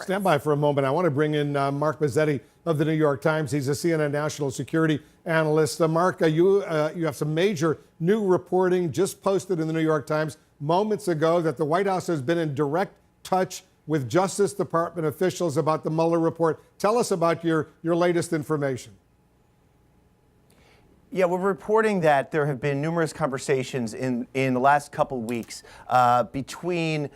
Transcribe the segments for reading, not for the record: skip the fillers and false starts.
Stand by for a moment. I want to bring in Mark Mazzetti of the New York Times. He's a CNN national security analyst. Mark, you have some major new reporting just posted in the New York Times moments ago that the White House has been in direct touch with Justice Department officials about the Mueller report. Tell us about your latest information. Yeah, we're reporting that there have been numerous conversations in the last couple of weeks between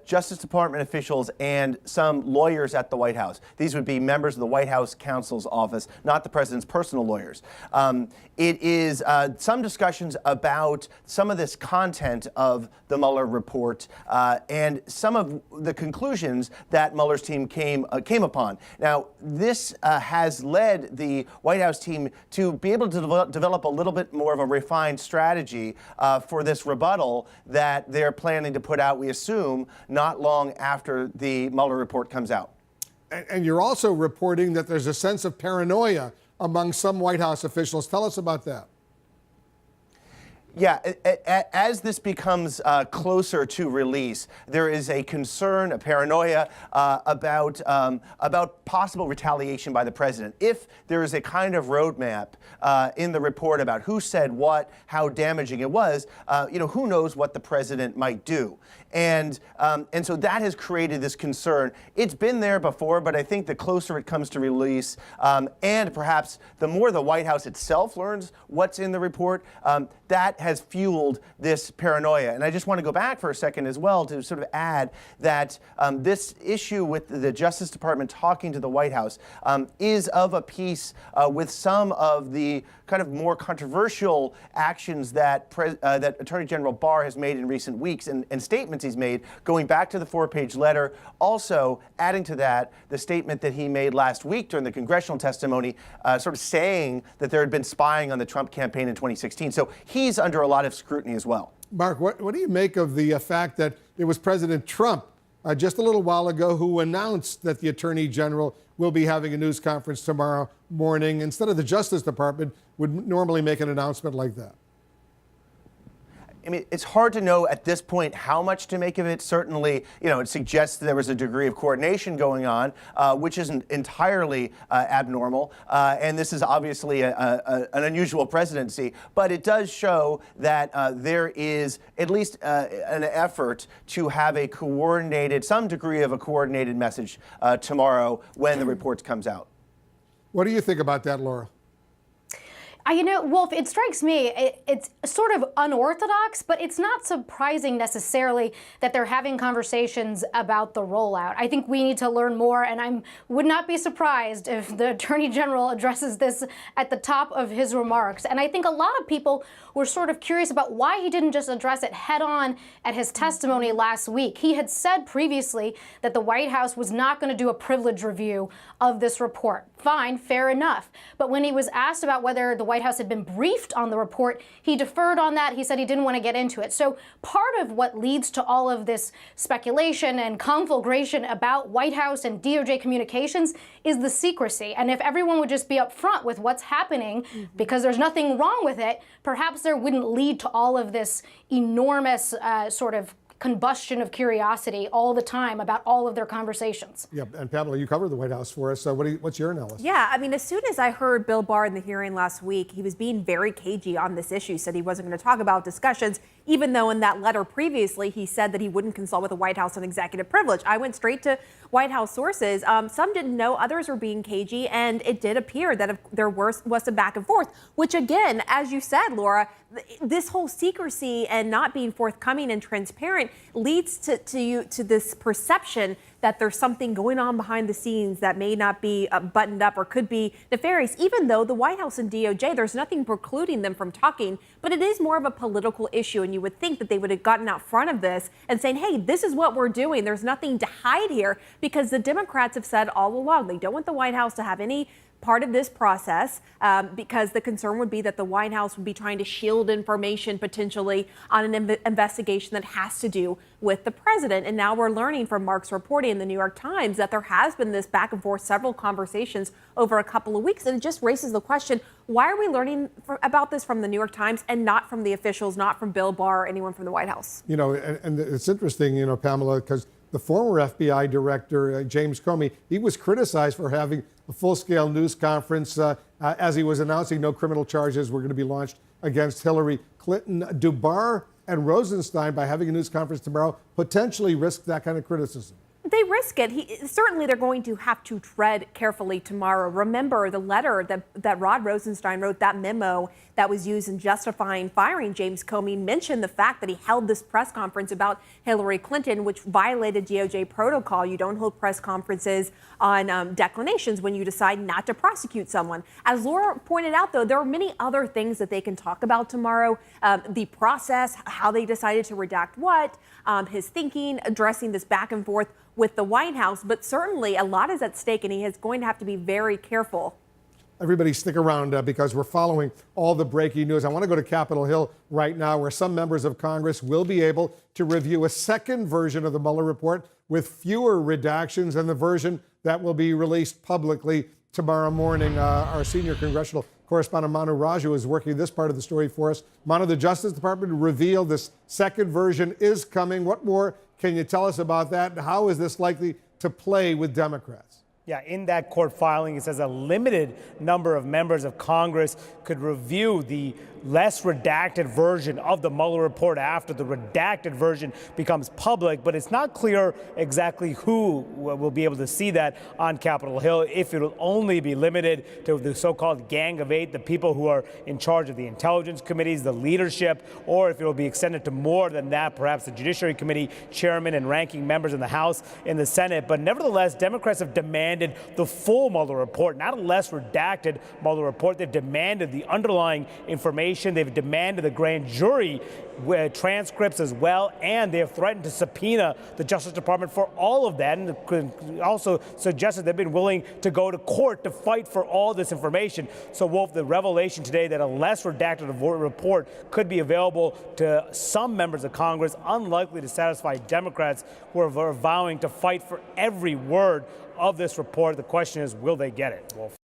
Justice Department officials and some lawyers at the White House. These would be members of the White House counsel's office, not the president's personal lawyers. It is some discussions about some of this content of the Mueller report and some of the conclusions that Mueller's team came upon. Now, this has led the White House team to be able to develop a little bit more of a refined strategy for this rebuttal that they're planning to put out, we assume, not long after the Mueller report comes out. And you're also reporting that there's a sense of paranoia among some White House officials. Tell us about that. Yeah, as this becomes closer to release, there is a concern, a paranoia about possible retaliation by the president. If there is a kind of roadmap in the report about who said what, how damaging it was, who knows what the president might do. And so that has created this concern. It's been there before, but I think the closer it comes to release, and perhaps the more the White House itself learns what's in the report, that has fueled this paranoia. And I just want to go back for a second as well to sort of add that this issue with the Justice Department talking to the White House is of a piece with some of the kind of more controversial actions that Attorney General Barr has made in recent weeks and statements he's made, going back to the 4-page letter. Also, adding to that, the statement that he made last week during the congressional testimony, sort of saying that there had been spying on the Trump campaign in 2016. So he's under a lot of scrutiny as well. Mark, what do you make of the fact that it was President Trump just a little while ago who announced that the Attorney General will be having a news conference tomorrow morning instead of the Justice Department would normally make an announcement like that? I mean, it's hard to know at this point how much to make of it. Certainly, it suggests there was a degree of coordination going on, which isn't entirely abnormal. And this is obviously an unusual presidency. But it does show that there is at least an effort to have some degree of a coordinated message tomorrow when the report comes out. What do you think about that, Laura? Wolf, it strikes me, it's sort of unorthodox, but it's not surprising necessarily that they're having conversations about the rollout. I think we need to learn more, and I would not be surprised if the Attorney General addresses this at the top of his remarks. And I think a lot of people were sort of curious about why he didn't just address it head on at his testimony last week. He had said previously that the White House was not going to do a privilege review of this report. Fine, fair enough. But when he was asked about whether the White House had been briefed on the report, he deferred on that. He said he didn't want to get into it. So part of what leads to all of this speculation and conflagration about White House and DOJ communications is the secrecy. And if everyone would just be upfront with what's happening, because there's nothing wrong with it, perhaps there wouldn't lead to all of this enormous sort of combustion of curiosity all the time about all of their conversations. Yeah, and Pamela, you covered the White House for us, so what's your analysis? Yeah, I mean, as soon as I heard Bill Barr in the hearing last week, he was being very cagey on this issue, said he wasn't going to talk about discussions, even though in that letter previously he said that he wouldn't consult with the White House on executive privilege. I went straight to White House sources. Some didn't know, others were being cagey, and it did appear that there was some back and forth, which again, as you said, Laura, this whole secrecy and not being forthcoming and transparent leads to this perception that there's something going on behind the scenes that may not be buttoned up or could be nefarious, even though the White House and DOJ, there's nothing precluding them from talking, but it is more of a political issue, and you would think that they would have gotten out front of this and saying, hey, this is what we're doing. There's nothing to hide here, because the Democrats have said all along they don't want the White House to have any part of this process because the concern would be that the White House would be trying to shield information potentially on an investigation that has to do with the president. And now we're learning from Mark's reporting in the New York Times that there has been this back and forth, several conversations over a couple of weeks. And it just raises the question, why are we learning about this from the New York Times and not from the officials, not from Bill Barr or anyone from the White House? And it's interesting, Pamela, because the former FBI director, James Comey, he was criticized for having a full-scale news conference as he was announcing no criminal charges were going to be launched against Hillary Clinton. Do Barr and Rosenstein, by having a news conference tomorrow, potentially risk that kind of criticism? They risk it. Certainly, they're going to have to tread carefully tomorrow. Remember the letter that Rod Rosenstein wrote, that memo that was used in justifying firing James Comey, mentioned the fact that he held this press conference about Hillary Clinton, which violated DOJ protocol. You don't hold press conferences on declinations when you decide not to prosecute someone. As Laura pointed out, though, there are many other things that they can talk about tomorrow. The process, how they decided to redact what, his thinking, addressing this back and forth with the White House. But certainly a lot is at stake, and he is going to have to be very careful. Everybody stick around because we're following all the breaking news. I want to go to Capitol Hill right now, where some members of Congress will be able to review a second version of the Mueller report with fewer redactions than the version that will be released publicly tomorrow morning. Our senior congressional correspondent Manu Raju is working this part of the story for us. Manu, the Justice Department revealed this second version is coming. What more can you tell us about that? How is this likely to play with Democrats? Yeah, in that court filing, it says a limited number of members of Congress could review the less redacted version of the Mueller report after the redacted version becomes public, but it's not clear exactly who will be able to see that on Capitol Hill, if it will only be limited to the so-called Gang of Eight, the people who are in charge of the intelligence committees, the leadership, or if it will be extended to more than that, perhaps the Judiciary Committee chairman and ranking members in the House and the Senate. But nevertheless, Democrats have demanded the full Mueller report, not a less redacted Mueller report. They've demanded the underlying information. They've demanded the grand jury transcripts as well, and they have threatened to subpoena the Justice Department for all of that, and also suggested they've been willing to go to court to fight for all this information. So, Wolf, the revelation today that a less redacted report could be available to some members of Congress, unlikely to satisfy Democrats who are vowing to fight for every word of this report. The question is, will they get it, Wolf?